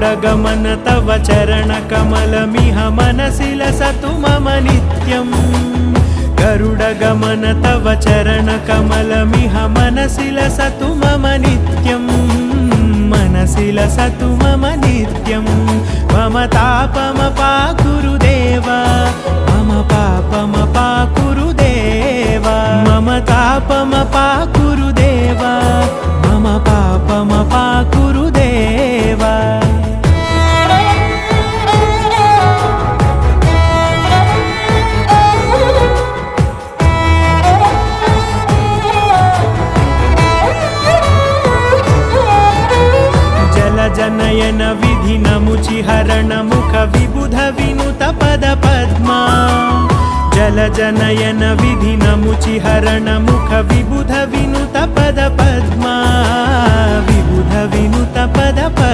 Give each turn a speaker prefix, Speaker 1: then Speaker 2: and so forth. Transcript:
Speaker 1: गरुडगमन तव चरणकमलमिह मनसि लसतु मम नित्यम् गरुडगमन तव चरणकमलमिह मनसि लसतु मम नित्यम् मनसि लसतु मम नित्यम् मम तापमपाकुरुदेव मम पापमपाकुरुदेव मम तापमपाकुरुदेव मम पापमपाकुरुदेव जनयन विधिनमुचिहरण मुख विबुध विनुत पद पद्मा जल जनयन विधिनमुचिहरण मुख विबुध विनुत पद पद्मा विबुध विनुत पद पद्मा।